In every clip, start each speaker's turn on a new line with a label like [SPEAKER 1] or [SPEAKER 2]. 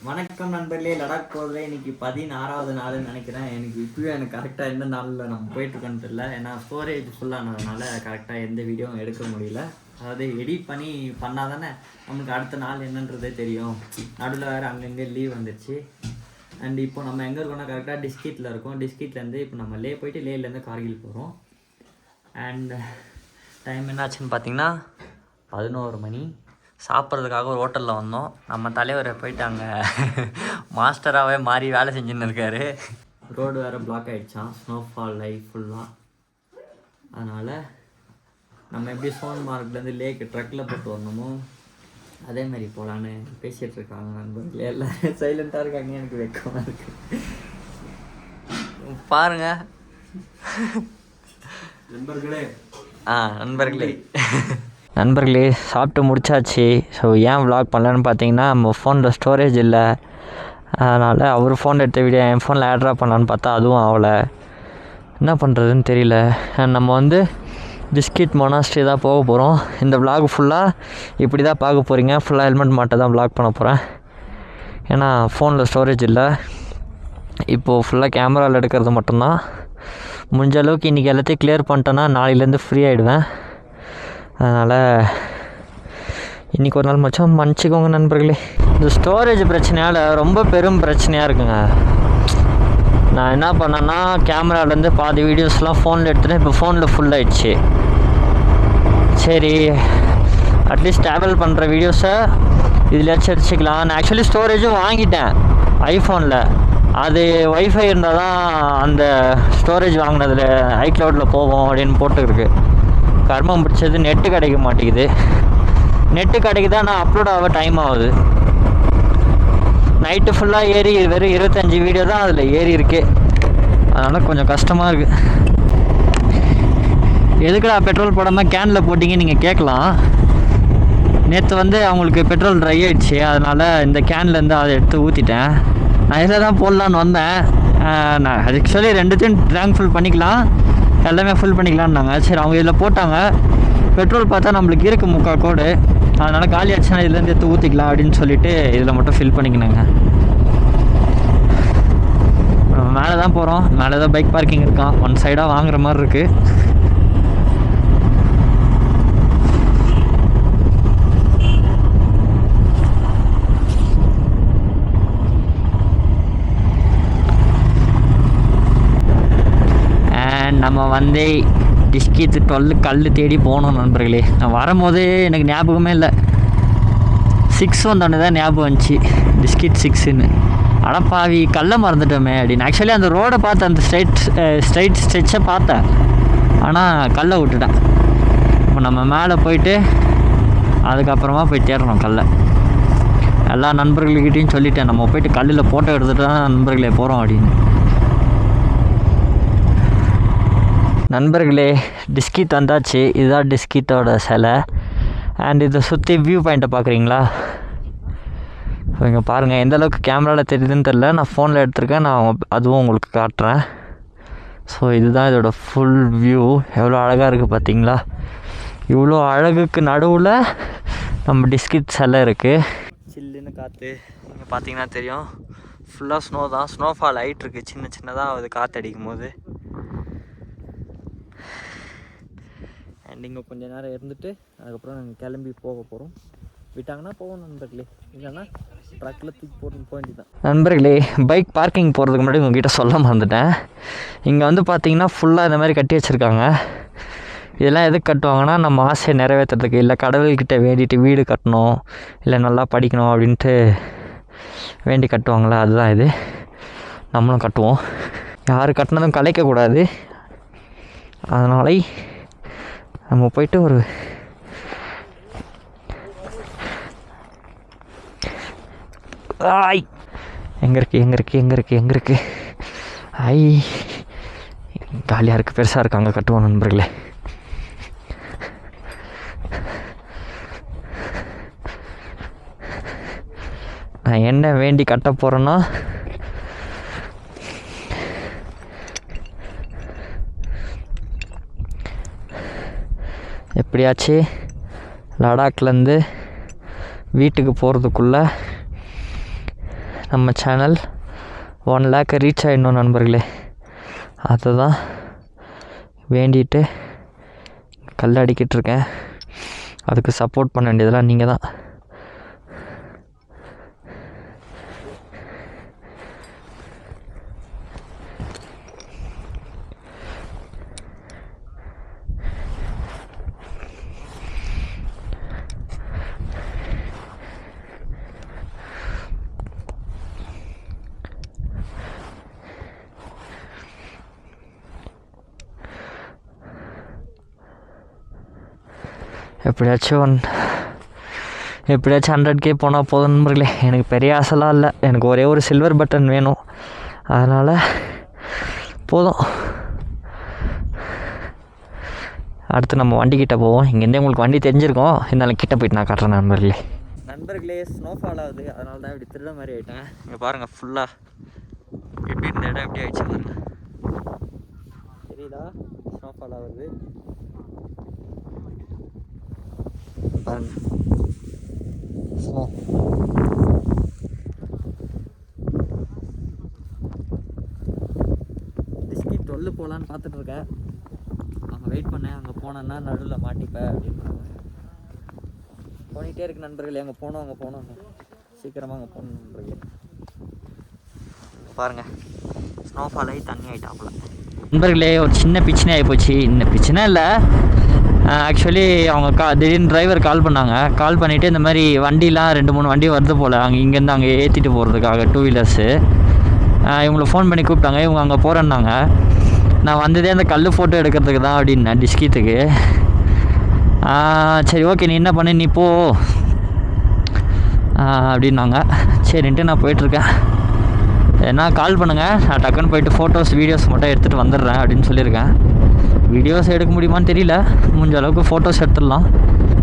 [SPEAKER 1] வணக்கம் நண்பர்களே. லடாக் போகிறதுல இன்னைக்கு 16வது நாள்னு நினைக்கிறேன். எனக்கு கரெக்டாக எந்த நாளில் நம்ம போயிட்டுருக்கோன்னு தெரியல. ஏன்னா ஸ்டோரேஜ் ஃபுல்லானதுனால கரெக்டாக எந்த வீடியோவும் எடுக்க முடியல. அதாவது எடிட் பண்ணால் தானே நமக்கு அடுத்த நாள் என்னன்றதே தெரியும். நடுவில் வேறு அங்கங்கே லீவ் வந்துடுச்சு. அண்ட் இப்போ நம்ம எங்கே இருக்கோம்னா கரெக்டாக டிஸ்ட்ரிக்டில் இருக்கோம். டிஸ்ட்ரிக்ட்லேருந்து இப்போ நம்ம லே போயிட்டு லேலேருந்து கார்கில் போகிறோம். அண்ட் டைம் என்னாச்சுன்னு பார்த்தீங்கன்னா 11 மணி. சாப்பிட்றதுக்காக ஒரு ஹோட்டலில் வந்தோம். நம்ம தலைவரை போயிட்டு அங்கே மாஸ்டராகவே மாறி வேலை செஞ்சுன்னு இருக்காரு. ரோடு வேறு பிளாக் ஆகிடுச்சான், ஸ்னோஃபால் லைஃப் ஃபுல்லாக. அதனால் நம்ம எப்படி சோன்மார்க்லேருந்து லேக்கு ட்ரக்கில் போட்டு வரணுமோ அதேமாதிரி போகலான்னு பேசிகிட்டு இருக்காங்க நண்பர்களே. எல்லாம் சைலண்ட்டாக இருக்காங்க, எனக்கு வெக்கமாக இருக்குது. பாருங்கள் நண்பர்களே சாப்பிட்டு முடிச்சாச்சு. ஸோ ஏன் விளாக் பண்ணலன்னு பார்த்தீங்கன்னா நம்ம ஃபோனில் ஸ்டோரேஜ் இல்லை. அதனால் அவர் ஃபோன் எடுத்த வீடியோ என் ஃபோனில் ஆட்ரா பண்ணலான்னு பார்த்தா அதுவும் ஆகலை. என்ன பண்ணுறதுன்னு தெரியல. நம்ம பிஸ்கிட் மொனாஸ்ட்ரி தான் போக போகிறோம். இந்த விளாக் ஃபுல்லாக இப்படி தான் பார்க்க போகிறீங்க. ஃபுல்லாக ஹெல்மெட் மாட்ட தான் விளாக் பண்ண போகிறேன். ஏன்னா ஃபோனில் ஸ்டோரேஜ் இல்லை. இப்போது ஃபுல்லாக கேமராவில் எடுக்கிறது மட்டும்தான். முடிஞ்ச அளவுக்கு இன்றைக்கி எல்லாத்தையும் கிளியர் பண்ணிட்டேன்னா நாளையிலேருந்து ஃப்ரீ ஆகிடுவேன். அதனால் இன்றைக்கி ஒரு நாள் மன்னிச்சிக்கோங்க நண்பர்களே. இந்த ஸ்டோரேஜ் பிரச்சனையால் ரொம்ப பெரும் பிரச்சனையாக இருக்குங்க. நான் என்ன பண்ணேன்னா கேமராலேருந்து பாதி வீடியோஸ்லாம் ஃபோனில் எடுத்துகிட்டு இப்போ ஃபோனில் ஃபுல்லாகிடுச்சு. சரி அட்லீஸ்ட் ட்ராவல் பண்ணுற வீடியோஸை இதில் வச்சுக்கலாம். நான் ஆக்சுவலி ஸ்டோரேஜும் வாங்கிட்டேன் ஐஃபோனில். அது ஒய்ஃபை இருந்தால் தான் அந்த ஸ்டோரேஜ் வாங்கினதில் ஐக்ளவுடில் போவோம் அப்படின்னு போட்டுருக்கு. கர்மம் பிடிச்சது நெட்டு கிடைக்க மாட்டேங்குது. நெட்டு கிடைக்குதா நான் அப்லோட் ஆக டைம் ஆகுது. நைட்டு ஃபுல்லாக ஏறி வெறும் 25 வீடியோ தான் அதில் ஏறி இருக்கு. அதனால் கொஞ்சம் கஷ்டமாக இருக்குது. எதுக்குடா பெட்ரோல் போடாமல் கேனில் போட்டிங்க நீங்கள் கேட்கலாம். நேற்று அவங்களுக்கு பெட்ரோல் ட்ரை ஆகிடுச்சு. அதனால் இந்த கேன்லேருந்து அதை எடுத்து ஊற்றிட்டேன். நான் இதில் தான் போடலான்னு வந்தேன். நான் ஆக்சுவலி ரெண்டுத்தையும் டேங்க் ஃபுல் பண்ணிக்கலாம், எல்லாமே ஃபுல் பண்ணிக்கலான்னாங்க. சரி அவங்க இதில் போட்டாங்க. பெட்ரோல் பார்த்தா நம்மளுக்கு இருக்குது 3/4 கோடு. அதனால் காலி ஆச்சுன்னா இதுலேருந்து எடுத்து ஊற்றிக்கலாம் அப்படின்னு சொல்லிவிட்டு இதில் மட்டும் ஃபில் பண்ணிக்கணுங்க. நம்ம மேலே தான் போகிறோம். மேலே தான் பைக் பார்க்கிங் இருக்கான். ஒன் சைடாக வாங்குற மாதிரி இருக்குது. நம்ம டிஸ்கிட் 12 கல் தேடி போகணும் நண்பர்களே. நான் வரும்போதே எனக்கு ஞாபகமே இல்லை. 6 வந்தோடனே தான் ஞாபகம் வந்துச்சு, டிஸ்கிட் 6ன்னு. அடப்பாவி கல்லை மறந்துட்டோமே அப்படின்னு. ஆக்சுவலி அந்த ரோடை பார்த்து அந்த ஸ்ட்ரைட் ஸ்ட்ரெச்சை பார்த்தேன், ஆனால் கல்லை விட்டுட்டேன். இப்போ நம்ம மேலே போயிட்டு அதுக்கப்புறமா போய் தேடணும் கல்லை. எல்லா நண்பர்கள்கிட்டையும் சொல்லிட்டேன் நம்ம போயிட்டு கல்லில் ஃபோட்டோ எடுத்துகிட்டு தான் நண்பர்களே போகிறோம் அப்படின்னு. நண்பர்களே டிஸ்கிட் வந்தாச்சு. இதுதான் டிஸ்கிட்டோட சிலை. அண்ட் இதை சுற்றி வியூ பாயிண்ட்டை பார்க்குறீங்களா? ஸோ இங்கே பாருங்கள் எந்தளவுக்கு கேமராவில் தெரியுதுன்னு தெரில. நான் ஃபோனில் எடுத்திருக்கேன். நான் அதுவும் உங்களுக்கு காட்டுறேன். ஸோ இதுதான் இதோட ஃபுல் வியூ. எவ்வளோ அழகாக இருக்குது பார்த்தீங்களா? இவ்வளோ அழகுக்கு நடுவில் நம்ம டிஸ்கிட் சிலை இருக்குது. சில்லுன்னு காற்று இங்கே பார்த்தீங்கன்னா தெரியும். ஃபுல்லாக ஸ்னோ தான். ஸ்னோஃபால் ஆகிட்டு இருக்குது சின்ன சின்னதாக அது காற்று அடிக்கும் போது. அண்ட் இங்கே கொஞ்சம் நேரம் இருந்துட்டு அதுக்கப்புறம் நாங்கள் கிளம்பி போக போகிறோம். விட்டாங்கன்னா போவோம் நண்பர்களே, இல்லைன்னா ட்ரக்கில் தூக்கி போட்டு போக வேண்டியதான். நண்பர்களே பைக் பார்க்கிங் போகிறதுக்கு முன்னாடி உங்கள்கிட்ட சொல்ல மறந்துட்டேன். இங்கே பார்த்தீங்கன்னா ஃபுல்லாக இந்த மாதிரி கட்டி வச்சுருக்காங்க. இதெல்லாம் எதுக்கு கட்டுவாங்கன்னா நம்ம ஆசையை நிறைவேற்றுறதுக்கு, இல்லை கடவுள்கிட்ட வேண்டிட்டு வீடு கட்டணும், இல்லை நல்லா படிக்கணும் அப்படின்ட்டு வேண்டி கட்டுவாங்களா, அதுதான் இது. நம்மளும் கட்டுவோம். யார் கட்டினதும் கலைக்கக்கூடாது. அதனால நம்ம போயிட்டு ஒரு எங்கே இருக்குது ஐ காலியாக இருக்குது, பெருசாக இருக்குது, அங்கே கட்டுவோம் நண்பர்களே. நான் என்ன வேண்டி கட்ட போகிறேன்னா எப்படியாச்சு லடாக்லேருந்து வீட்டுக்கு போகிறதுக்குள்ளே நம்ம சேனல் 1 lakh ரீச் ஆகிடணும் நண்பர்களே. அதை தான் வேண்டிட்டு கல் அடிக்கிட்டுருக்கேன். அதுக்கு சப்போர்ட் பண்ண வேண்டியதெல்லாம் நீங்கள் தான். எப்படியாச்சும் 100K போனால் போதும் நண்பர்களே. எனக்கு பெரிய ஆசைலாம் இல்லை. எனக்கு ஒரே ஒரு சில்வர் பட்டன் வேணும். அதனால் போதும். அடுத்து நம்ம வண்டிக்கிட்ட போவோம். இங்கேருந்தே உங்களுக்கு வண்டி தெரிஞ்சிருக்கோம். இருந்தாலும் கிட்டே போயிட்டு நான் காட்டுறேன் நண்பர்களே. ஸ்னோஃபால் ஆகுது, அதனால தான் இப்படி திருட மாதிரி ஆகிட்டேன். இங்கே பாருங்கள் ஃபுல்லாக எப்படி இந்த இடம் எப்படி ஆகிடுச்சு பாருங்கள். தெரியுதா? ஸ்னோஃபால் ஆகுது பாருங்க. டிஸ்கி 12 போகலான்னு பார்த்துட்ருக்கேன். அங்கே வெயிட் பண்ணேன். அங்கே போனேன்னா நடுவில் மாட்டிப்பேன் அப்படின்றாங்க. போனிகிட்டே இருக்கு நண்பர்களே. அங்கே போனோம் சீக்கிரமாக அங்கே போகணும் நண்பர்களே. பாருங்கள் ஸ்னோஃபால் ஆகி தண்ணி ஆகிட்டாப்புல நண்பர்களே. ஒரு சின்ன பிரச்சனை ஆகி போச்சு. இந்த பிரச்சனை இல்லை, ஆக்சுவலி அவங்க திடீர்னு டிரைவர் கால் பண்ணாங்க. கால் பண்ணிவிட்டு இந்த மாதிரி வண்டிலாம் 2-3 வண்டி வருது போல் இங்கேருந்து அங்கே ஏற்றிட்டு போகிறதுக்காக 2 வீலர்ஸு. இவங்களை ஃபோன் பண்ணி கூப்பிட்டாங்க. இவங்க அங்கே போகிறேன்னாங்க. நான் வந்ததே அந்த கல் ஃபோட்டோ எடுக்கிறதுக்கு தான் அப்படின்னேன், டிஸ்கீத்துக்கு. சரி ஓகே, நீ என்ன பண்ணு, நீ போ அப்படின்னாங்க. சரின்ட்டு நான் போயிட்டுருக்கேன். ஏன்னா கால் பண்ணுங்கள், நான் டக்குன்னு போயிட்டு ஃபோட்டோஸ் வீடியோஸ் மட்டும் எடுத்துகிட்டு வந்துடுறேன் அப்படின்னு சொல்லியிருக்கேன். வீடியோஸ் எடுக்க முடியுமான்னு தெரியல. முடிஞ்ச அளவுக்கு ஃபோட்டோஸ் எடுத்துடலாம்.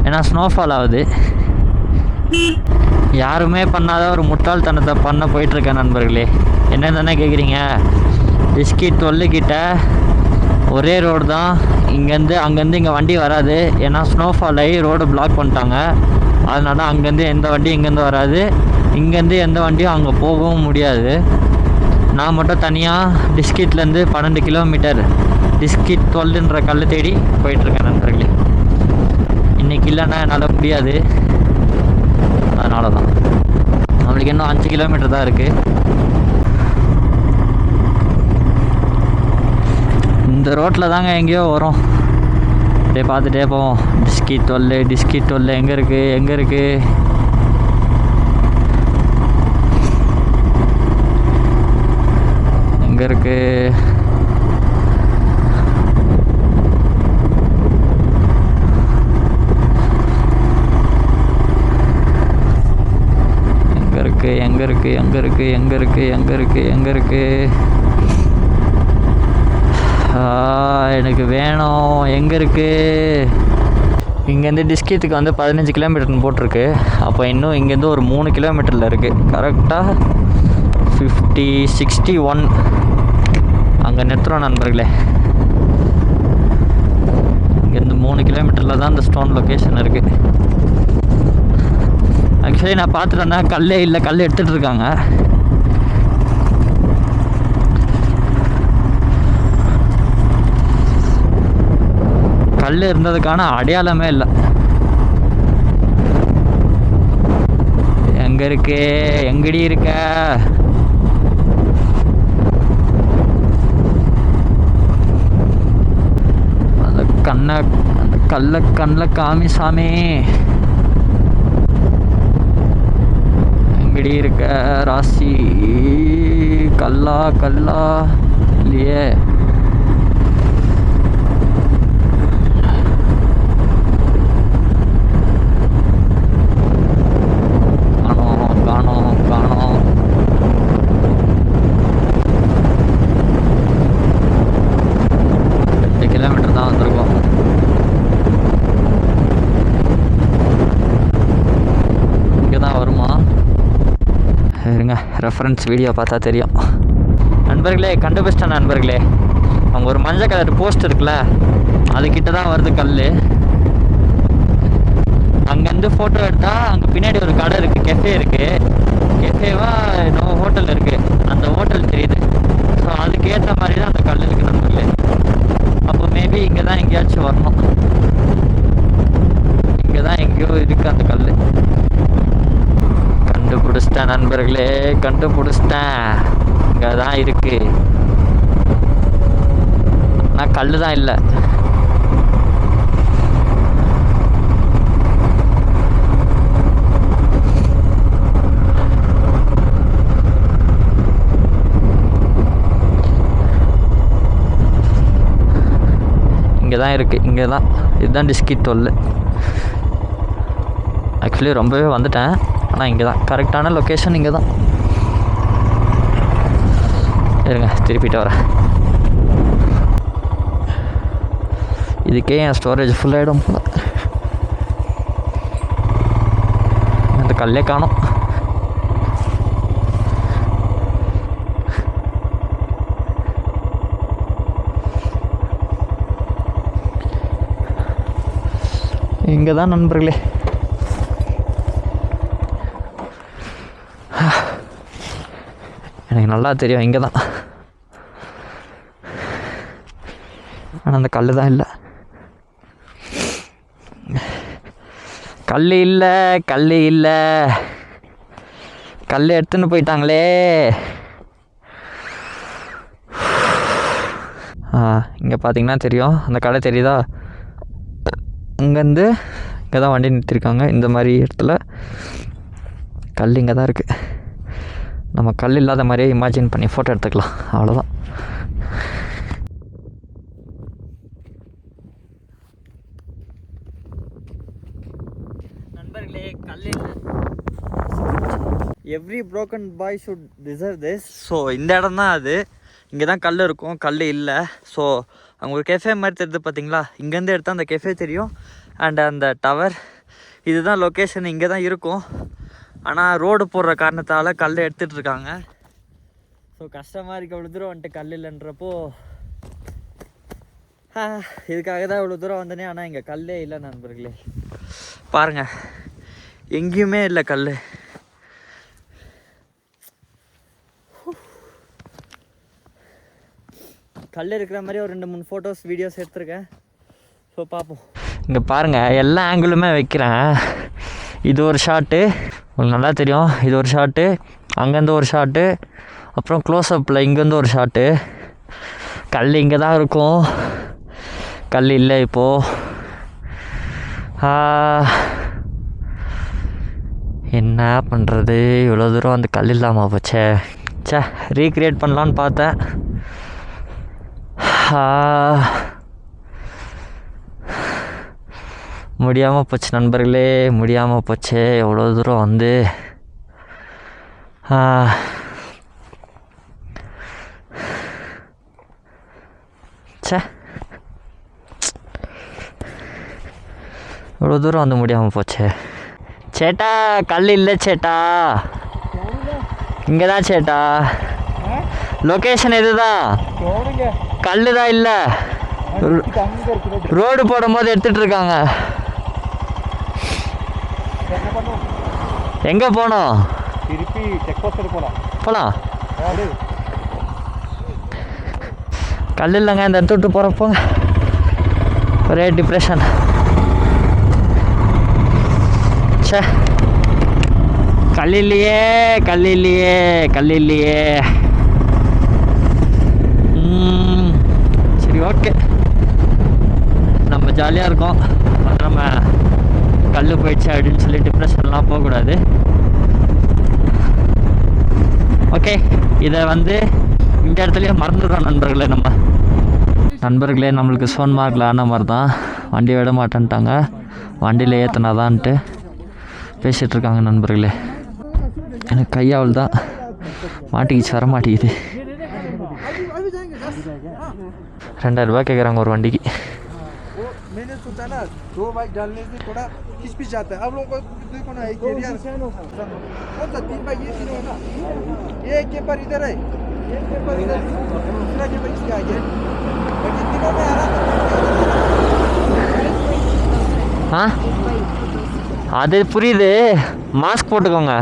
[SPEAKER 1] ஏன்னா ஸ்னோஃபால் ஆகுது. யாருமே பண்ணாத ஒரு முட்டாள்தனத்தை பண்ண போயிட்டுருக்கேன் நண்பர்களே. என்னன்னு தானே கேட்குறீங்க? டிஸ்கி 12 கிட்ட ஒரே ரோடு தான். இங்கேருந்து அங்கேருந்து இங்கே வண்டி வராது. ஏன்னா ஸ்னோஃபால் ஆகி ரோடு பிளாக் பண்ணிட்டாங்க. அதனால அங்கேருந்து எந்த வண்டியும் இங்கேருந்து வராது. இங்கேருந்து எந்த வண்டியும் அங்கே போகவும் முடியாது. நான் மட்டும் தனியாக டிஸ்கிட்லேருந்து 12 கிலோமீட்டர் டிஸ்கி 12ன்ற கல் தேடி போயிட்டுருக்கேன் நண்பர்களே. இன்றைக்கி இல்லைன்னா என்னால் முடியாது. அதனால தான் நம்மளுக்கு இன்னும் 5 கிலோமீட்டர் தான் இருக்குது. இந்த ரோட்டில் தாங்க எங்கேயோ வரும். அப்படியே பார்த்துட்டே போவோம். டிஸ்கி 12 எங்கே இருக்குது எங்கே இருக்குது எங்கே இருக்குது எங்கே இருக்குது எனக்கு வேணும். எங்கே இருக்குது? இங்கேருந்து டிஸ்கித்துக்கு வந்து 15 கிலோமீட்டர்னு போட்டிருக்கு. அப்போ இன்னும் இங்கேருந்து ஒரு 3 கிலோமீட்டரில் இருக்குது. கரெக்டாக 61 அங்கே நிறுத்துகிறோம் நண்பர்களே. இங்கேருந்து 3 கிலோமீட்டரில் தான் இந்த ஸ்டோன் லொக்கேஷன் இருக்குது. ஆக்சுவலி நான் பார்த்துட்டேன்னா கல்லே இல்லை, கல் எடுத்துகிட்டு இருக்காங்க. கல் இருந்ததுக்கான அடையாளமே இல்லை. எங்கே இருக்கு? எங்கடி இருக்க? அந்த கண்ணில் காமி சாமி. எங்கடி இருக்க ராசி? கல்லா இல்லையே. காணோம். 8 கிலோமீட்டர் தான் வந்திருக்கோம். இங்கே தான் வருமா? இருங்க, ரெஃபரன்ஸ் வீடியோ பார்த்தா தெரியும். நண்பர்களே, கண்டுபிடிச்சிட்டேன் நண்பர்களே. அவங்க ஒரு மஞ்சள் கலர் போஸ்ட் இருக்குல்ல, அதுக்கிட்ட தான் வருது கல். அங்கேருந்து ஃபோட்டோ எடுத்தால் அங்கே பின்னாடி ஒரு கடை இருக்குது, கெஃபே இருக்குது. கெஃபேவா நோவோ நண்பர்களே, கண்டுபிடிச்சிட்டேன். இங்கே தான் இருக்கு. ஆனால் கல் தான் இல்லை. இங்கே தான் இருக்குது. இங்கே தான். இதுதான் டிஸ்ட்ரிக்ட் 12. ஆக்சுவலி ரொம்பவே வந்துட்டேன். ஆனால் இங்கே தான் கரெக்டான லொக்கேஷன். இங்கே தான் இருங்க, திருப்பிட்டு வரேன். இதுக்கே என் ஸ்டோரேஜ் ஃபுல்லாகிடும் போல. அந்த கல்லே காணோம். இங்கே தான் நண்பர்களே. எனக்கு நல்லா தெரியும் இங்கே தான். ஆனால் அந்த கல் தான் இல்லை. கல் இல்லை, கல் இல்லை. கல் எடுத்துன்னு போயிட்டாங்களே. இங்கே பார்த்தீங்கன்னா தெரியும், அந்த கடை தெரியுதா? அங்கேருந்து இங்கே தான் வண்டி நிறுத்திருக்காங்க. இந்த மாதிரி இடத்துல கல் இங்கே தான் இருக்குது. நம்ம கல் இல்லாத மாதிரியே இமேஜின் பண்ணி ஃபோட்டோ எடுத்துக்கலாம், அவ்வளோதான். நண்பர்களே, கல் இல்லை. Every broken bye should deserve this. So இந்த இடம் தான் அது. இங்கே தான் கல் இருக்கும், கல் இல்லை. ஸோ அங்கே ஒரு கெஃபே மாதிரி தெரியுது பார்த்தீங்களா? இங்கேருந்து எடுத்தால் அந்த கெஃபே தெரியும். அண்ட் அந்த டவர் இதுதான் லொக்கேஷன். இங்கே தான் இருக்கும். ஆனால் ரோடு போடுற காரணத்தால் கல் எடுத்துகிட்டு இருக்காங்க. ஸோ கஷ்டமாக இருக்குது. இவ்வளோ தூரம் வந்துட்டு கல் இல்லைன்றப்போ இதுக்காக தான் இவ்வளோ தூரம் வந்தனே. ஆனால் இங்கே கல்லே இல்லை நண்பர்களே. பாருங்கள், எங்கேயுமே இல்லை கல். கல் இருக்கிற மாதிரி ஒரு 2-3 ஃபோட்டோஸ் வீடியோஸ் எடுத்துருக்கேன். ஸோ பார்ப்போம். இங்கே பாருங்கள், எல்லா ஆங்கிளுமே வைக்கிறேன். இது ஒரு ஷாட்டு, உங்களுக்கு நல்லா தெரியும். இது ஒரு ஷாட்டு, அங்கேருந்து ஒரு ஷாட்டு, அப்புறம் க்ளோஸ்அப்பில் இங்கேருந்து ஒரு ஷாட்டு. கல் இங்கே தான் இருக்கும். கல் இல்லை இப்போது. என்ன பண்ணுறது? இவ்வளோ தூரம் அந்த கல் இல்லாமல் போச்சே. ரீக்ரியேட் பண்ணலான்னு பார்த்தேன். முடியாமல் போச்சு நண்பர்களே, முடியாமல் போச்சு. எவ்வளோ தூரம் வந்து இவ்வளோ தூரம் வந்து முடியாமல் போச்சு. சேட்டா, கல் இல்லை சேட்டா. இங்கே தான் சேட்டா. லொக்கேஷன் இதுதான், கல் தான் இல்லை. ரோடு போடும் போது எடுத்துட்டு இருக்காங்க. எங்கே போனோம்? போகலாம். கல் இல்லைங்க, இந்த இடத்த விட்டு போகிறப்போங்க ஒரே டிப்ரெஷன். கல் இல்லையே, கல் இல்லையே, கல் இல்லையே. சரி, ஓகே, நம்ம ஜாலியாக இருக்கோம். நம்ம கல் போயிடுச்சு அப்படின்னு சொல்லி டிப்ரெஷன்லாம் போகக்கூடாது. ஓகே, இதை வந்து இந்த இடத்துலையே மறந்துடுறோம் நண்பர்களே. நண்பர்களே, நம்மளுக்கு சோன் மார்க்கில் ஆன மாதிரி தான். வண்டி விட மாட்டேன்ட்டாங்க, வண்டியில் ஏற்றினாதான்ட்டு பேசிகிட்ருக்காங்க நண்பர்களே. எனக்கு கையாவல் தான் மாட்டிக்கிச்சு, வர மாட்டேங்குது. 2000 ரூபா கேட்குறாங்க ஒரு வண்டிக்கு. मैंने सोचा ना 2 बाइक डालने से थोड़ा हिचकिच जाता है. अब लोगों को देखो ना, एक एरिया कौन सा 3 बाइक ये तीनों है ना, ये एक केपर इधर है, एक केपर इधर, दूसरा केपर इसके आगे. बाकी तीनों में आराम से. அது புரியுது. மாஸ்க் போட்டுக்கோங்க.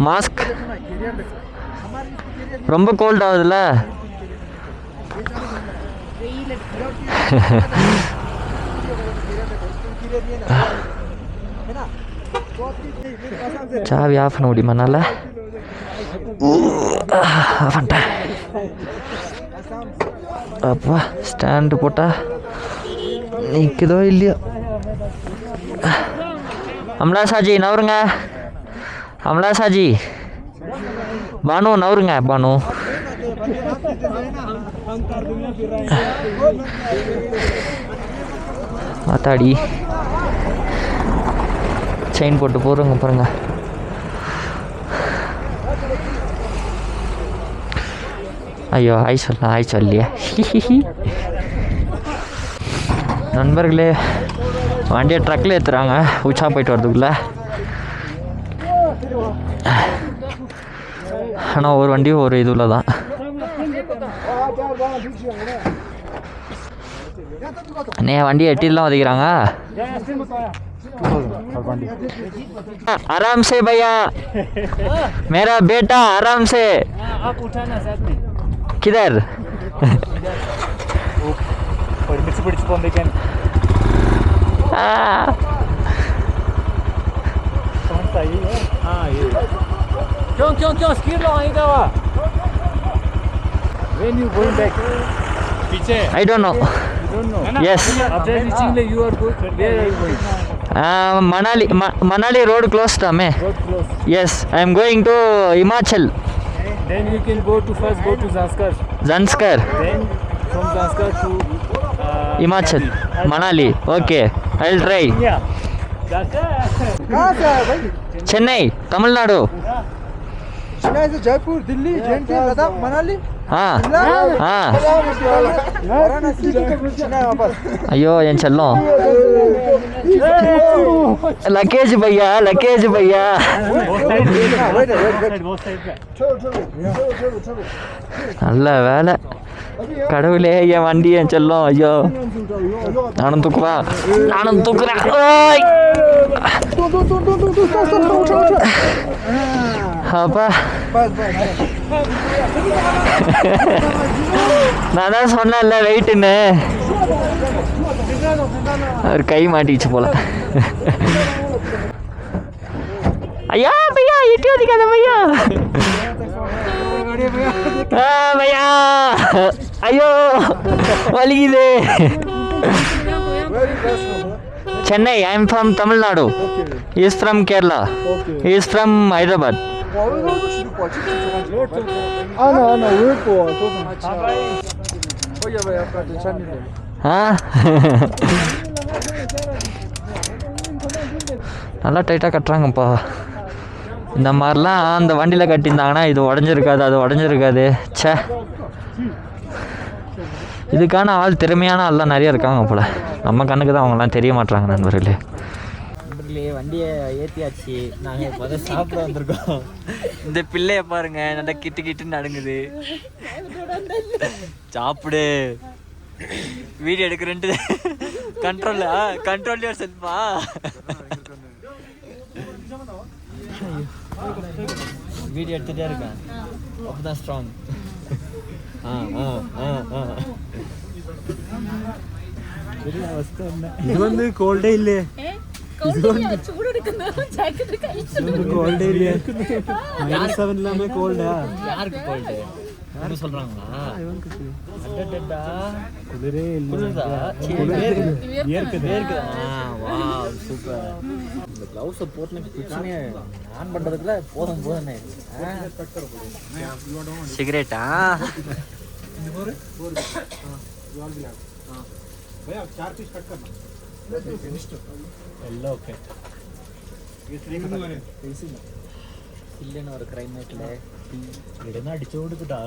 [SPEAKER 1] மாஸ்க் ரொம்ப கோல்ட் ஆகுதுல்ல. சாவி ஆஃப் பண்ண முடியுமா? நல்லா வந்துட்டேன். அப்பா ஸ்டாண்டு போட்டா நிற்குதோ இல்லையோ. அமலா சாஜி நவருங்க, அமலா சாஜி. பானு நவருங்க, பானு. மாத்தாடி செயின் போட்டு போகிறோங்க பாருங்க. ஐயோ ஆய் சொல்லியே. நண்பர்களே வண்டியை ட்ரக்கில் ஏற்றுறாங்க உச்சா போயிட்டு வரதுக்குள்ள. ஆனால் ஒரு வண்டி ஒரு இதுவில் தான். வண்டி எட்டிலாம் வதைக்கிறாங்க. आराम से भैया, मेरा बेटा आराम से. आप उठाना साथ में. किधर? क्यों स्किड लो आएगा वा. When you going back? पीछे. I don't know. Yes. After reaching the you are good. Where are you going? Manali road closed hame. Road closed. Yes, I am going to Himachal. Then you can go to Zanskar. Then from Zanskar to Himachal, Manali. Okay, I will try. Yeah. Chennai, Tamil Nadu. Chennai is Jaipur, Delhi, JNK, Ladakh, Manali. ஐயோ என் செல்லம். Luggage பையா, luggage பையா. நல்ல வேலை கடவுளே, என் வண்டி என் செல்லம். ஐயோ நானும் தூக்குறேன். அப்பா நான் தான் சொன்னேன்ல வெயிட்டுன்னு. அவர் கை மாட்டிச்சு போல. ஐயா பையா இட்டி வதிக்காத பையா. பையா ஐயோ வலிக்குது. Chennai, I am from Tamil Nadu. He is from Kerala. He is from Hyderabad. நல்லா டைட்டாக கட்டுறாங்கப்பா. இந்த மாதிரிலாம் அந்த வண்டியில் கட்டியிருந்தாங்கன்னா இது உடஞ்சிருக்காது, அது உடஞ்சிருக்காது. சே, இதுக்கான ஆள் திறமையான ஆள்லாம் நிறைய இருக்காங்க போல். நம்ம கண்ணுக்கு தான் அவங்களாம் தெரிய மாட்டாங்க. நண்பர்களே வண்டியை ஏற்றியாச்சு. நாங்கள் இப்போ தான் சாப்பிட வந்திருக்கோம். இந்த பிள்ளைய பாருங்க, நல்லா கிட்டு நடுங்குது. சாப்பிடு, வீடியோ எடுக்கிறேன்ட்டு கண்ட்ரோல் செல்பா. வீடியோ எடுத்துகிட்டே இருக்கேன், அப்போதான் ஸ்ட்ராங். இது வந்து கோல்டே இல்லையே, கோல்டே இல்லையே. -7 இல்லாம கோல்டா? யாருக்கு கோல்டு சொல்றாங்களா? குளிரே இல்லை. சூப்பர். இந்த கிளவுஸை போட்டு பிரச்சனையே ஆன் பண்றதுக்குள்ள போதும். சிகரெட்டா? எல்லாம் ஓகே. இல்லைன்னு ஒரு கிளைமேட்ல இடனா அடிச்சு ஓடுதுடா.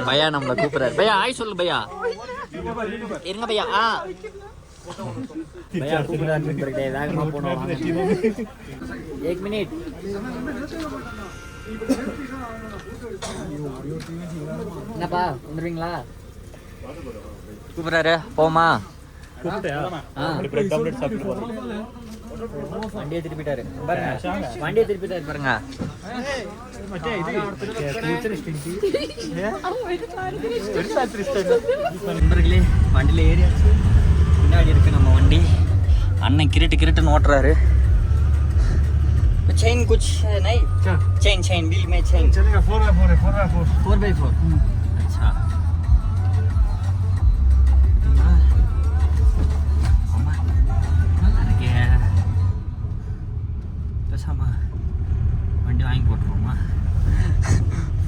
[SPEAKER 1] பையா நம்மளை கூப்பிடுறாரு. பையா ஆய் சொல்லு பையா. இருங்க பையா. भैया வேகமா போனோம். 1 மினிட். என்னப்பா வந்துருவீங்களா? கூப்பிடுறாரு, போமா? வண்டியை திருப்பிட்டாரு பாருங்க, வண்டியை திருப்பிட்டாரு பாருங்க. நண்பர்களே வண்டியில் ஏறியாச்சு. முன்னாடி இருக்கு நம்ம வண்டி. அண்ணன் கிரிட்டுன்னு ஓட்டுறாரு. चेन कुछ नहीं क्या? चेन बिल में चेन
[SPEAKER 2] चलेगा 4x4 है 4x4
[SPEAKER 1] 4x4 अच्छा நல்லா இருக்கே. பேசாம வண்டி வாங்கி போட்டுருவோமா?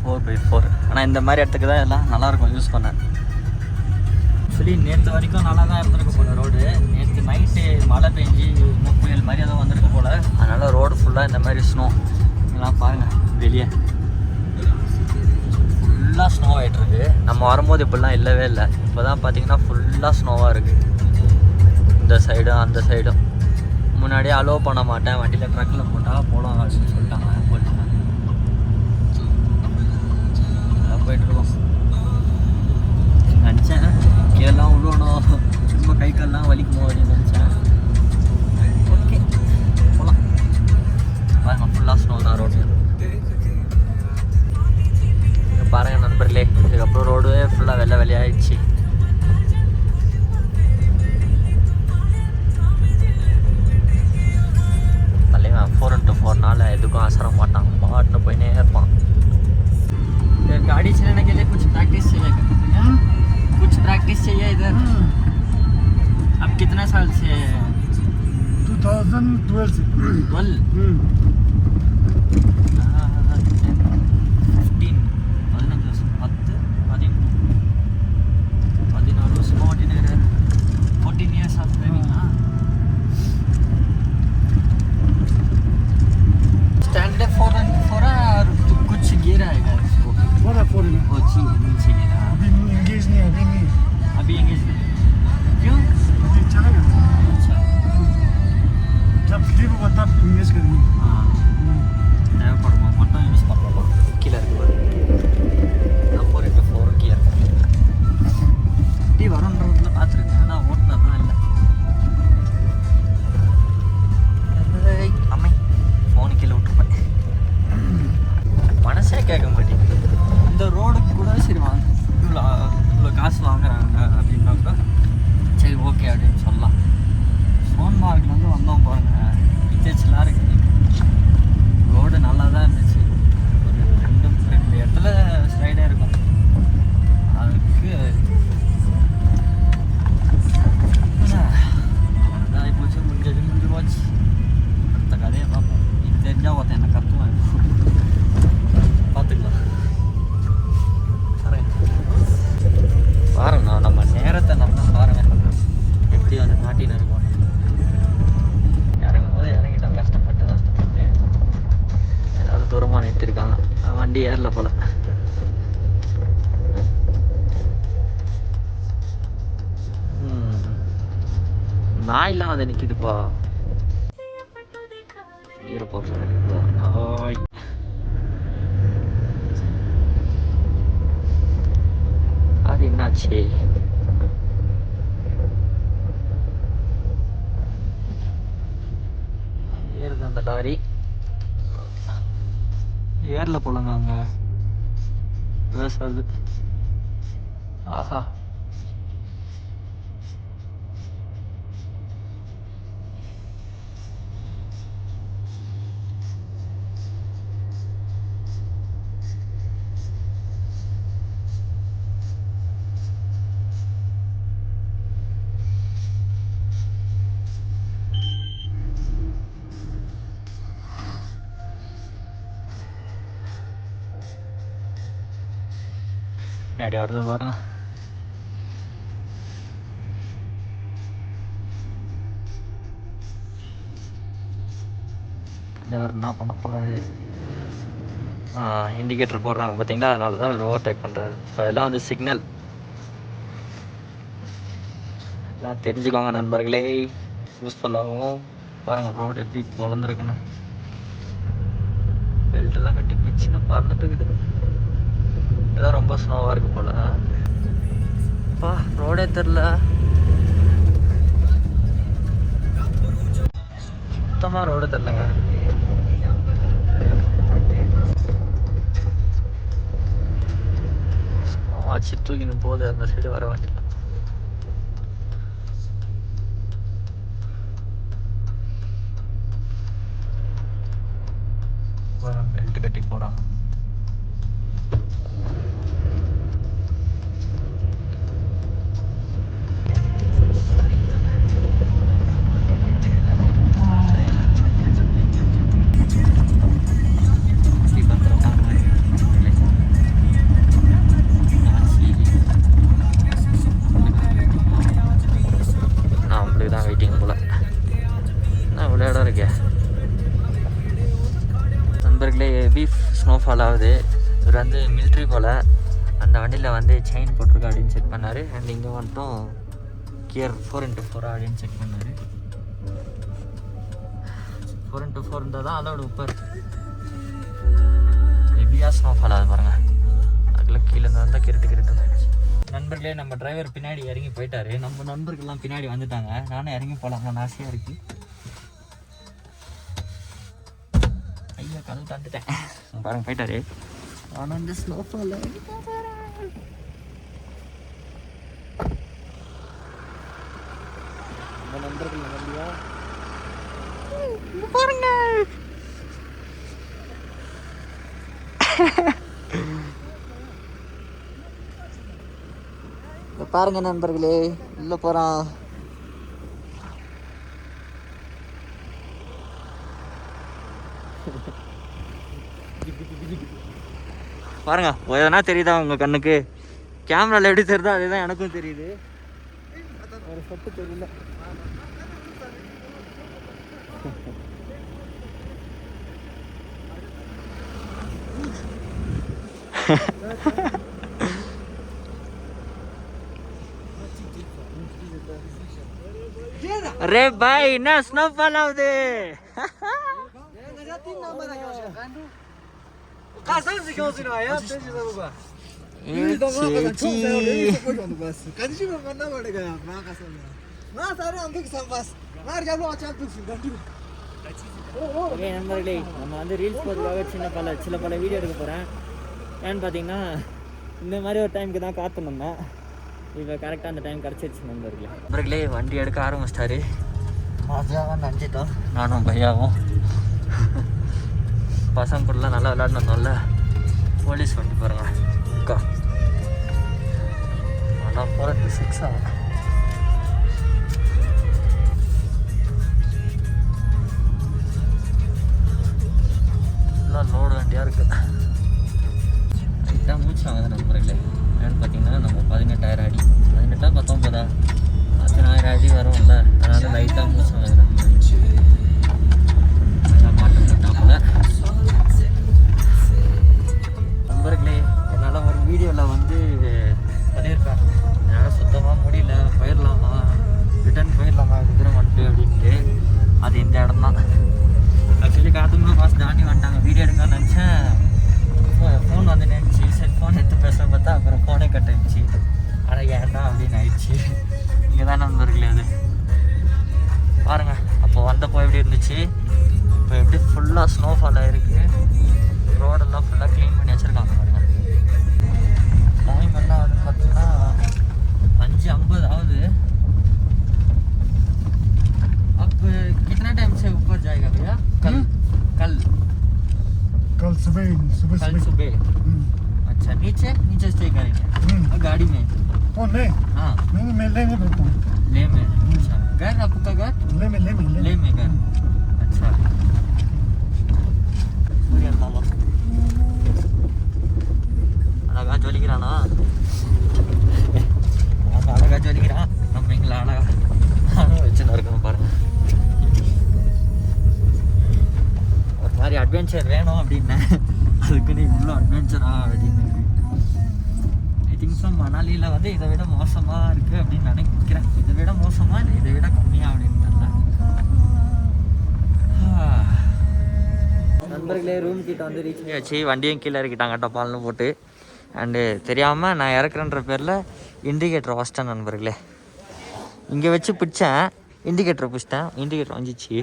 [SPEAKER 1] 4x4 ஆனால் இந்த மாதிரி இடத்துக்கு தான் எல்லாம் நல்லாயிருக்கும் யூஸ் பண்ண. ஆக்சுவலி நேற்று வரைக்கும் நல்லா தான் இருந்திருக்கு போல் ரோடு. நேற்று நைட்டு மழை பெஞ்சு இன்னும் புயல் மாதிரி ஏதோ வந்திருக்கு போல். அதனால் ரோடு ஃபுல்லாக இந்த மாதிரி ஸ்னோ எல்லாம் பாருங்கள். வெளியே ஃபுல்லாக ஸ்னோ ஆகிட்டுருக்கு. நம்ம வரும்போது இப்படிலாம் இல்லவே இல்லை. இப்போ தான் பார்த்தீங்கன்னா ஃபுல்லாக ஸ்னோவாக இருக்குது. இந்த சைடும் அந்த சைடும். முன்னாடியே அலோவ் பண்ண மாட்டேன், வண்டியில் ட்ரக்கில் போட்டால் போகலாம் அப்படின்னு சொல்லிட்டாங்க. போயிட்டுருக்கேன் போயிட்டுருக்கோம். நினச்சேன் கீழெல்லாம் விழுவணும், ரொம்ப கை கால்லாம் வலிக்குமோ அப்படின்னு நினச்சேன். ஓகே போகலாம். பாருங்கள் ஃபுல்லாக ஸ்னோ தான் ரோடு. இங்கே பாருங்கள் நண்பர்களே, இதுக்கப்புறம் ரோடு ஃபுல்லாக வெள்ளை வெளியாகிடுச்சு. தலைவன் 4x4 எதுக்கும் அசர மாட்டான், பாட்டுன்னு போயினே இருப்பான். गाड़ी चलाने के लिए कुछ प्रैक्टिस चाहिए, कुछ प्रैक्टिस चाहिए इधर। अब कितना साल से?
[SPEAKER 2] 2012 से
[SPEAKER 1] 12 14 years of driving. Standard 4x4 और कुछ गियर आएगा इसको?
[SPEAKER 2] 4x4 है
[SPEAKER 1] वो नीचे गिरा.
[SPEAKER 2] अभी एंगेज नहीं है,
[SPEAKER 1] अभी एंगेज नहीं. क्यों?
[SPEAKER 2] अभी चलेगा.
[SPEAKER 1] अच्छा
[SPEAKER 2] जब स्लीप होगा तब एंगेज करेंगे.
[SPEAKER 1] हाँ தேவைப்படுமா மட்டும் யூஸ் பண்ணலாம். கீழே இருக்கு நான் 4x4 கியர் டீ வரும்ன்றதுல பார்த்துருக்கேன், நான் ஓட்டுனது இல்லை. அம்மை ஃபோனு கீழே விட்டுருப்பேன். மனசே கேட்க மாட்டேங்குது. இந்த ரோடுக்கு கூட சரி வாங்க இவ்வளோ காசு வாங்குறாங்க அப்படின்னாக்கா சரி ஓகே அப்படின்னு சொல்லலாம். சோன் மார்க்லேருந்து வந்தோம் பாருங்கள், பிச்சர்ஸ்லாம் இருக்குது. ரோடு நல்லா தான் இருந்துச்சு. ஒரு ரெண்டு இடத்துல ஸ்லைடாக இருக்கும். அதுக்கு இதாகி போச்சு, முடிஞ்சு போச்சு. அடுத்த கதையை பார்ப்போம். இது தெரிஞ்சால் ஒருத்தன் என்னை கற்றுவேன். பார்த்துக்கலாம். பாருங்கண்ணா நம்ம நேரத்தை நம்ம பாருங்கள் எப்படி வந்து மாட்டின்னு இருக்கோம். இறங்கும் போது இறங்கிட்டோம், கஷ்டப்பட்டு ஏதாவது தூரமாக நிறுத்திருக்காங்க. வண்டி ஏறல போல. நாயெல்லாம் வந்து நிற்கிதுப்பா. இருப்போம் நாய். அது என்னாச்சு? ஏறுது அந்த லாரி. ஏர்ல போலங்க அங்கே விவசாயது. ஆஹா பின்னாடி வருது பாருங்க. என்ன பண்ண போறாரு? இண்டிகேட்டர் போடுறாங்க பார்த்தீங்களா, அதனால தான் ஓவர்டேக் பண்ணுறாரு. ஸோ இதெல்லாம் வந்து சிக்னல். எல்லாம் தெரிஞ்சுக்கோங்க நண்பர்களே, யூஸ்ஃபுல்லாகவும். பாருங்கள் ரோடு எப்படி வளர்ந்துருக்குன்னு. பெல்ட்டெல்லாம் கட்டி பிச்சுன்னு பறந்துட்டு இருக்குது. இதெல்லாம் ரொம்ப ஸ்னோவாக இருக்கு போல. அப்பா ரோடே தெரில. சுத்தமாக ரோடு தெரிலங்க. வாட்சி தூக்கின்னு போகுது அந்த சைடு வர வண்டி. பெல்ட் கட்டி போகிறான். நண்பர்களே பீஃப் ஸ்னோஃபால் ஆகுது. இவர் வந்து மிலிட்ரி போல் அந்த வண்டியில் வந்து செயின் போட்டிருக்கா அப்படின்னு செக் பண்ணார். அண்ட் இங்கே வந்துட்டும் கியர் 4x4 அப்படின்னு செக் பண்ணார். 4x4 இருந்தால் தான் அதோட உப்பர் ஹெவியாக ஸ்னோஃபால் ஆகுது பாருங்கள். அதில் கீழே இருந்து வந்தால் கிருட்டு ஆகிடுச்சு. நண்பர்களே நம்ம டிரைவர் பின்னாடி இறங்கி போயிட்டாரு. நம்ம நண்பர்கள்லாம் பின்னாடி வந்துட்டாங்க. நானும் இறங்கி போகலாமான்னு ஆசையாக இருக்குது. ஐயா கதவு தாண்டுட்டேன் பாருங்க போயிட்டாரு. ஆனால் இந்த ஸ்னோஃபால் நம்ம நண்பர்கள் நம்பியா பாருங்க. பாருங்க நண்பர்களே உள்ள போறான். பாருங்க எதனா தெரியுதா உங்க கண்ணுக்கு? கேமரால எப்படி தெரியுதோ அதுதான் எனக்கும் தெரியுது. ஒரு சொட்டு தெரியல. अरे भाई ना स्नोफॉल आउदे நண்பர்களே நம்ம வந்து ரீல்ஸ் போகிறதுக்காக சில பல வீடியோ எடுக்க போகிறேன். ஏன்னு பார்த்தீங்கன்னா இந்த மாதிரி ஒரு டைமுக்கு தான் காத்துனோம்னா இப்போ கரெக்டாக அந்த டைம் கிடச்சிருச்சு நண்பர்களே வண்டி எடுக்க ஆரம்பிச்சிட்டாரு. மஜாவாக நினச்சிட்டோம் நானும் பையாவும். பசங்க கூடலாம் நல்லா விளையாடணும்ல. போலீஸ் வண்டி பாருங்க அக்கா. ஆனால் போகிறது 6 ஆகும். எல்லாம் லோடு வண்டியாக இருக்குது. கரெக்டாக மூச்சு வாங்குது நண்பர்களே. என்னென்னு பார்த்தீங்கன்னா நம்ம 18,000 அடி 18 19 10,000 அடி வரும்ல. அதனால் லைட்டாக மூச்சு வாங்குது நண்பர்களே. நண்பர்களே என்னால் ஒரு வீடியோவில் வந்து பண்ணியிருப்பேன். என்னால் சுத்தமாக முடியல, போயிடலாமா ரிட்டர்ன் போயிடலாமா குதிரைமட்டு அப்படின்ட்டு. அது இந்த இடம் தான். ஆக்சுவலி காத்துக்குள்ள பாஸ் தாண்டி வந்துட்டாங்க. வீடியோ எடுக்கணும்னு நினச்சேன். ஃபோன் வந்து நினச்சி சரி ஃபோன் எடுத்து பேச பார்த்தா அப்புறம் ஃபோனே கட் ஆகிடுச்சு. ஆனால் ஏன்டா அப்படின்னு ஆயிடுச்சு. இங்கே தான் நண்பர்களே அது பாருங்கள். அப்போ வந்தப்போ எப்படி இருந்துச்சு, இப்போ எப்படி ஃபுல்லாக ஸ்னோஃபால் ஆகிருக்கு. ரோடெல்லாம் ஃபுல்லாக க்ளீன் பண்ணி வச்சுருக்காங்க பாருங்கள். டைம் என்ன ஆகுதுன்னு பார்த்தீங்கன்னா 5:50 ஆகுது. அப்போ कितना टाइम से ऊपर जाएगा भैया?
[SPEAKER 2] कल सुबह।
[SPEAKER 1] अच्छा नीचे स्टे करेंगे गाड़ी में?
[SPEAKER 2] नहीं
[SPEAKER 1] हाँ
[SPEAKER 2] मैं ले में बैठता हूँ।
[SPEAKER 1] ले में? अच्छा घर आपका घर? ले में घर। अच्छा சூரியன் மாமா அழகா ஜொலிக்கிறானா? அவன் அழகா ஜொலிக்கிறான். நம்ம எங்களை அழகா வச்சுன்னு இருக்கணும் பாருங்க. ஒரு மாதிரி அட்வென்ச்சர் வேணும் அப்படின்னு அதுக்குன்னு இவ்வளோ அட்வென்ச்சரா அப்படின்னு. ஐ திங்க் ஸோ மணாலியில் வந்து இதை விட மோசமாக இருக்குது அப்படின்னு நினைக்கிறேன். இதை விட மோசமாக இல்லை இதை விட கம்மியாக அப்படின்னு தெரியல. நண்பர்களே ரூம் கிட்ட வந்து ரீச் ஆச்சு. வண்டியும் கீழே இறக்கிட்டாங்க டப்பால்னு போட்டு. அண்டு தெரியாமல் நான் இறக்குறேன்ற பேரில் இண்டிகேட்டர் வச்சிட்டேன் நண்பர்களே. இங்கே வச்சு பிடிச்சேன், இண்டிகேட்டரை பிடிச்சிட்டேன். இண்டிகேட்டர் வந்துச்சு.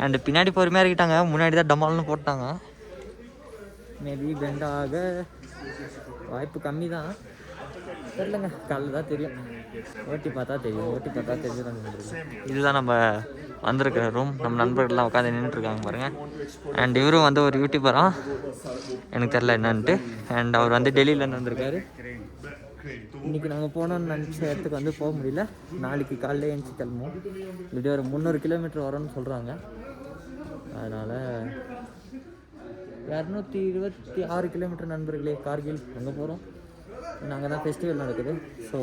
[SPEAKER 1] அண்டு பின்னாடி பொறுமையாக இருக்கிட்டாங்க, முன்னாடி தான் டமால்னு போட்டாங்க. மேபி பெண்ட் ஆக வாய்ப்பு கம்மி தான், தெரியலங்க, காலைல தான் தெரியும். ஓட்டி பார்த்தா தெரியும். இதுதான் நம்ம வந்திருக்கிற ரூம். நம்ம நண்பர்கள்லாம் உட்காந்து நின்றுட்டுருக்காங்க பாருங்கள். அண்ட் இவரும் வந்து ஒரு யூடியூபராக, எனக்கு தெரில என்னன்ட்டு. அண்ட் அவர் வந்து டெல்லியிலேருந்து வந்திருக்காரு. இன்றைக்கி நாங்கள் போனோன்னு நினச்ச இடத்துக்கு வந்து போக முடியல. நாளைக்கு காலையில் எழுந்துச்சி கிளம்புவோம். இப்படி ஒரு 300 கிலோமீட்டர் வரும்னு சொல்கிறாங்க. அதனால் 226 கிலோமீட்டர் நண்பர்களே, கார்கில் அங்கே போகிறோம். நாங்கள் தான் ஃபெஸ்டிவல் நடக்குது. ஸோ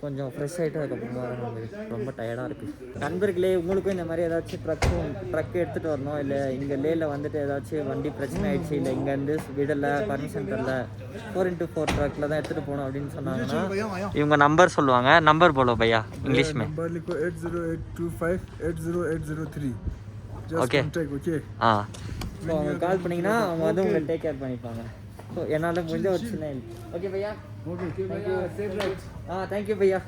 [SPEAKER 1] கொஞ்சம் ஃப்ரெஷ் ஆகிட்டு அதுக்கப்புறமா ரொம்ப டயர்டாக இருக்குது. நண்பர்களே, உங்களுக்கும் இந்த மாதிரி ஏதாச்சும் ட்ரக் எடுத்துகிட்டு வரணும், இல்லை இங்கே லேயில் வந்துட்டு ஏதாச்சும் வண்டி பிரச்சனை ஆகிடுச்சு, இல்லை இங்கேருந்து விடலை, பர்மிஷன் தரல, 4x4 ட்ரக்கில் தான் எடுத்துகிட்டு போகணும் அப்படின்னு சொன்னாங்கன்னா இவங்க நம்பர் சொல்லுவாங்க. நம்பர் போலோ பையா இங்கிலீஷ் में
[SPEAKER 2] नंबर लिखो 8082580803.
[SPEAKER 1] ஓகே. ஆ,
[SPEAKER 2] ஸோ
[SPEAKER 1] அவங்க கால் பண்ணிங்கன்னா அவங்க வந்து உங்களை டேக் கேர் பண்ணிப்பாங்க. ஸோ என்னால் முடிஞ்ச ஒரு சின்ன ஹெல்ப். ஓகே பையா,
[SPEAKER 2] ஓகே,
[SPEAKER 1] தேங்க்யூ பையா.